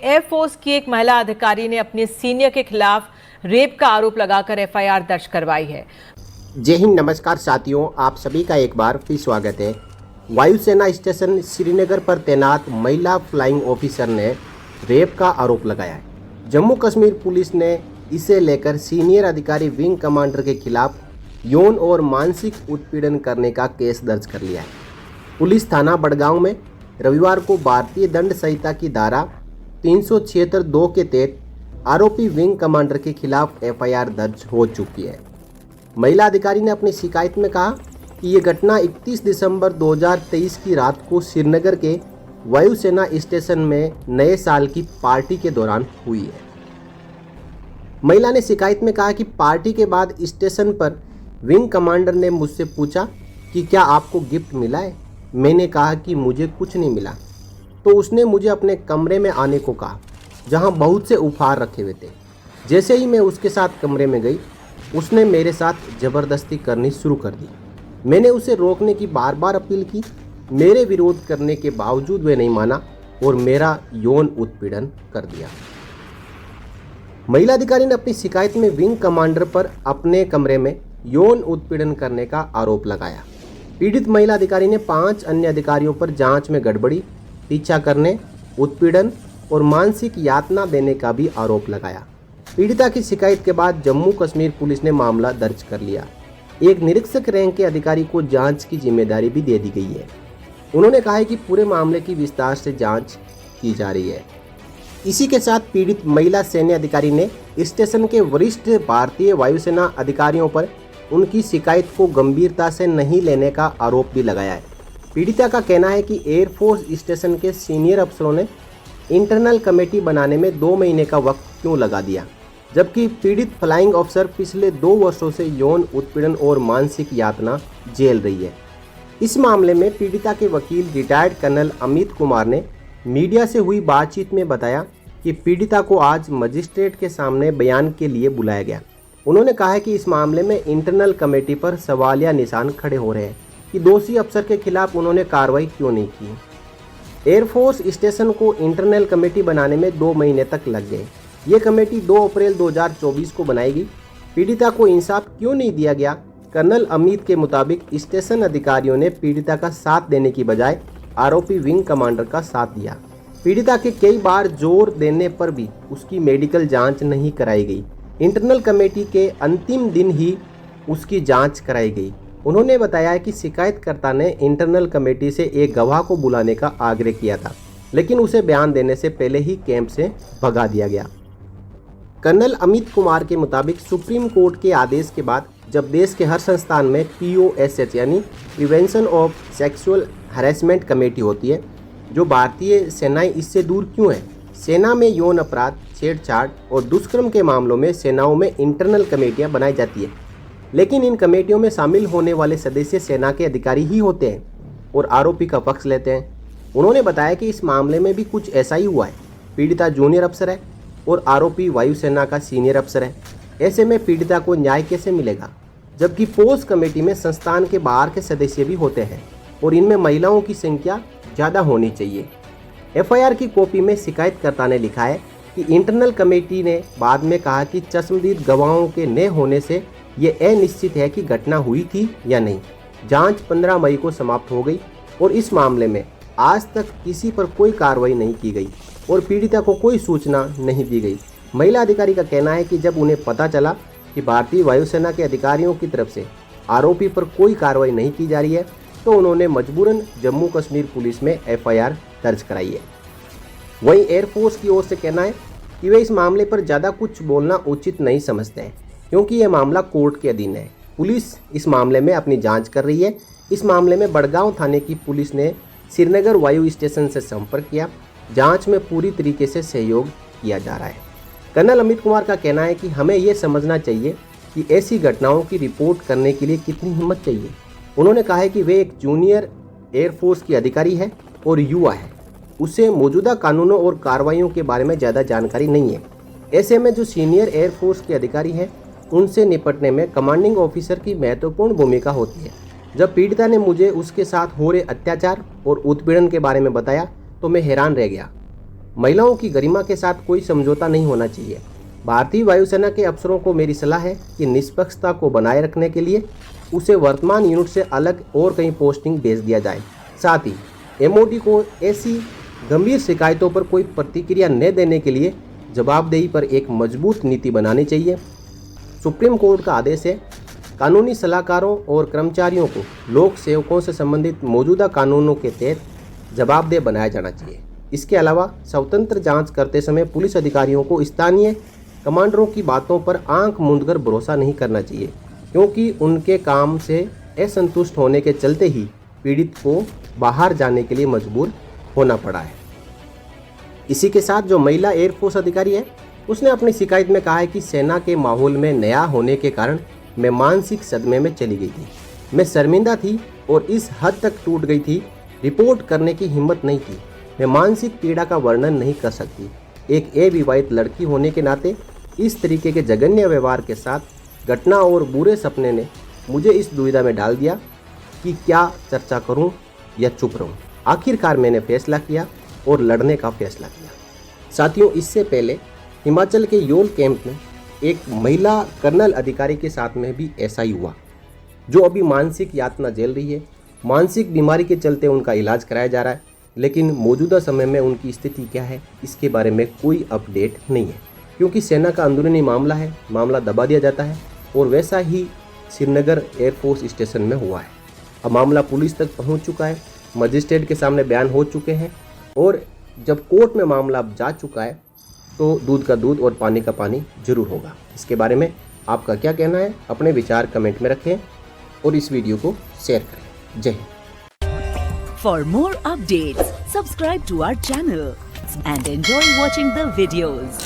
Air force की एक महिला अधिकारी ने अपने सीनियर के खिलाफ रेप का आरोप लगाकर एफआईआर दर्ज करवाई है। जय हिंद, नमस्कार साथियों, आप सभी का एक बार फिर स्वागत है। वायुसेना स्टेशन श्रीनगर पर तैनात महिला फ्लाइंग ऑफिसर ने रेप का आरोप लगाया है। जम्मू कश्मीर पुलिस ने इसे लेकर सीनियर अधिकारी विंग कमांडर के खिलाफ यौन और मानसिक उत्पीड़न करने का केस दर्ज कर लिया है। पुलिस थाना बड़गांव में रविवार को भारतीय दंड संहिता की धारा 376(2) के तहत आरोपी विंग कमांडर के खिलाफ एफआईआर दर्ज हो चुकी है। महिला अधिकारी ने अपनी शिकायत में कहा कि ये घटना 31 दिसंबर 2023 की रात को श्रीनगर के वायुसेना स्टेशन में नए साल की पार्टी के दौरान हुई है। महिला ने शिकायत में कहा कि पार्टी के बाद स्टेशन पर विंग कमांडर ने मुझसे पूछा कि क्या आपको गिफ्ट मिला है। मैंने कहा कि मुझे कुछ नहीं मिला, तो उसने मुझे अपने कमरे में आने को कहा, जहां बहुत से उपहार रखे हुए थे। जैसे ही मैं उसके साथ कमरे में गई, उसने मेरे साथ ज़बरदस्ती करनी शुरू कर दी। मैंने उसे रोकने की बार बार अपील की। मेरे विरोध करने के बावजूद वह नहीं माना और मेरा यौन उत्पीड़न कर दिया। महिला अधिकारी ने अपनी शिकायत में विंग कमांडर पर अपने कमरे में यौन उत्पीड़न करने का आरोप लगाया। पीड़ित महिला अधिकारी ने 5 अन्य अधिकारियों पर जांच में गड़बड़ी, पीछा करने, उत्पीड़न और मानसिक यातना देने का भी आरोप लगाया। पीड़िता की शिकायत के बाद जम्मू कश्मीर पुलिस ने मामला दर्ज कर लिया। एक निरीक्षक रैंक के अधिकारी को जांच की जिम्मेदारी भी दे दी गई है। उन्होंने कहा है कि पूरे मामले की विस्तार से जांच की जा रही है। इसी के साथ पीड़ित महिला सैन्य अधिकारी ने स्टेशन के वरिष्ठ भारतीय वायुसेना अधिकारियों पर उनकी शिकायत को गंभीरता से नहीं लेने का आरोप भी लगाया है। पीड़िता का कहना है कि एयरफोर्स स्टेशन के सीनियर अफसरों ने इंटरनल कमेटी बनाने में 2 महीने का वक्त क्यों लगा दिया, जबकि पीड़ित फ्लाइंग अफसर पिछले 2 वर्षों से यौन उत्पीड़न और मानसिक यातना झेल रही है। इस मामले में पीड़िता के वकील रिटायर्ड कर्नल अमित कुमार ने मीडिया से हुई बातचीत में बताया कि पीड़िता को आज मजिस्ट्रेट के सामने बयान के लिए बुलाया गया। उन्होंने कहा है कि इस मामले में इंटरनल कमेटी पर सवालिया निशान खड़े हो रहे हैं कि दोषी अफसर के खिलाफ उन्होंने कार्रवाई क्यों नहीं की। एयरफोर्स स्टेशन को इंटरनल कमेटी बनाने में 2 महीने तक लग गए। ये कमेटी 2 अप्रैल 2024 को बनाएगी। पीड़िता को इंसाफ क्यों नहीं दिया गया? कर्नल अमित के मुताबिक स्टेशन अधिकारियों ने पीड़िता का साथ देने की बजाय आरोपी विंग कमांडर का साथ दिया। पीड़िता के कई बार जोर देने पर भी उसकी मेडिकल जांच नहीं कराई गई। इंटरनल कमेटी के अंतिम दिन ही उसकी जांच कराई गई। उन्होंने बताया कि शिकायतकर्ता ने इंटरनल कमेटी से एक गवाह को बुलाने का आग्रह किया था, लेकिन उसे बयान देने से पहले ही कैंप से भगा दिया गया। कर्नल अमित कुमार के मुताबिक सुप्रीम कोर्ट के आदेश के बाद जब देश के हर संस्थान में POSH यानी prevention of sexual harassment committee होती है, जो भारतीय सेनाएं इससे दूर क्यों है? सेना में यौन अपराध, छेड़छाड़ और दुष्कर्म के मामलों में सेनाओं में इंटरनल कमेटियां बनाई जाती है, लेकिन इन कमेटियों में शामिल होने वाले सदस्य सेना के अधिकारी ही होते हैं और आरोपी का पक्ष लेते हैं। उन्होंने बताया कि इस मामले में भी कुछ ऐसा ही हुआ है। पीड़िता जूनियर अफसर है और आरोपी वायुसेना का सीनियर अफसर है। ऐसे में पीड़िता को न्याय कैसे मिलेगा? जबकि पोस्ट कमेटी में संस्थान के बाहर के सदस्य भी होते हैं और इनमें महिलाओं की संख्या ज़्यादा होनी चाहिए। एफआईआर की कॉपी में शिकायतकर्ता ने लिखा है कि इंटरनल कमेटी ने बाद में कहा कि चश्मदीद गवाहों के न होने से ये अनिश्चित है कि घटना हुई थी या नहीं। जांच 15 मई को समाप्त हो गई और इस मामले में आज तक किसी पर कोई कार्रवाई नहीं की गई और पीड़िता को कोई सूचना नहीं दी गई। महिला अधिकारी का कहना है कि जब उन्हें पता चला कि भारतीय वायुसेना के अधिकारियों की तरफ से आरोपी पर कोई कार्रवाई नहीं की जा रही है, तो उन्होंने मजबूरन जम्मू कश्मीर पुलिस में एफआईआर दर्ज कराई है। वहीं एयरफोर्स की ओर से कहना है कि वे इस मामले पर ज़्यादा कुछ बोलना उचित नहीं समझते हैं, क्योंकि यह मामला कोर्ट के अधीन है। पुलिस इस मामले में अपनी जांच कर रही है। इस मामले में बड़गांव थाने की पुलिस ने श्रीनगर वायु स्टेशन से संपर्क किया। जांच में पूरी तरीके से सहयोग किया जा रहा है। कर्नल अमित कुमार का कहना है कि हमें ये समझना चाहिए कि ऐसी घटनाओं की रिपोर्ट करने के लिए कितनी हिम्मत चाहिए। उन्होंने कहा है कि वे एक जूनियर एयरफोर्स की अधिकारी है और युवा है। उसे मौजूदा कानूनों और कार्रवाइयों के बारे में ज़्यादा जानकारी नहीं है। ऐसे में जो सीनियर एयरफोर्स के अधिकारी हैं, उनसे निपटने में कमांडिंग ऑफिसर की महत्वपूर्ण भूमिका होती है। जब पीड़िता ने मुझे उसके साथ हो रहे अत्याचार और उत्पीड़न के बारे में बताया तो मैं हैरान रह गया। महिलाओं की गरिमा के साथ कोई समझौता नहीं होना चाहिए। भारतीय वायुसेना के अफसरों को मेरी सलाह है कि निष्पक्षता को बनाए रखने के लिए उसे वर्तमान यूनिट से अलग और कहीं पोस्टिंग भेज दिया जाए। साथ ही एमओडी को ऐसी गंभीर शिकायतों पर कोई प्रतिक्रिया न देने के लिए जवाबदेही पर एक मजबूत नीति बनानी चाहिए। सुप्रीम कोर्ट का आदेश है, कानूनी सलाहकारों और कर्मचारियों को लोक सेवकों से संबंधित मौजूदा कानूनों के तहत जवाबदेह बनाया जाना चाहिए। इसके अलावा स्वतंत्र जांच करते समय पुलिस अधिकारियों को स्थानीय कमांडरों की बातों पर आंख मूंदकर भरोसा नहीं करना चाहिए, क्योंकि उनके काम से असंतुष्ट होने के चलते ही पीड़ित को बाहर जाने के लिए मजबूर होना पड़ा है। इसी के साथ जो महिला एयरफोर्स अधिकारी है, उसने अपनी शिकायत में कहा है कि सेना के माहौल में नया होने के कारण मैं मानसिक सदमे में चली गई थी। मैं शर्मिंदा थी और इस हद तक टूट गई थी, रिपोर्ट करने की हिम्मत नहीं थी। मैं मानसिक पीड़ा का वर्णन नहीं कर सकती। एक अविवाहित लड़की होने के नाते इस तरीके के जघन्य व्यवहार के साथ घटना और बुरे सपने ने मुझे इस दुविधा में डाल दिया कि क्या चर्चा करूं या चुप रहूं। आखिरकार मैंने फैसला किया और लड़ने का फैसला किया। साथियों, इससे पहले हिमाचल के योल कैंप में एक महिला कर्नल अधिकारी के साथ में भी ऐसा ही हुआ, जो अभी मानसिक यातना झेल रही है। मानसिक बीमारी के चलते उनका इलाज कराया जा रहा है, लेकिन मौजूदा समय में उनकी स्थिति क्या है इसके बारे में कोई अपडेट नहीं है, क्योंकि सेना का अंदरूनी मामला है, मामला दबा दिया जाता है। और वैसा ही श्रीनगर एयरफोर्स स्टेशन में हुआ है। अब मामला पुलिस तक पहुंच चुका है, मजिस्ट्रेट के सामने बयान हो चुके हैं, और जब कोर्ट में मामला अब जा चुका है तो दूध का दूध और पानी का पानी जरूर होगा। इसके बारे में आपका क्या कहना है? अपने विचार कमेंट में रखें और इस वीडियो को शेयर करें। जय Hind. For more updates, subscribe to our channel and enjoy watching the videos.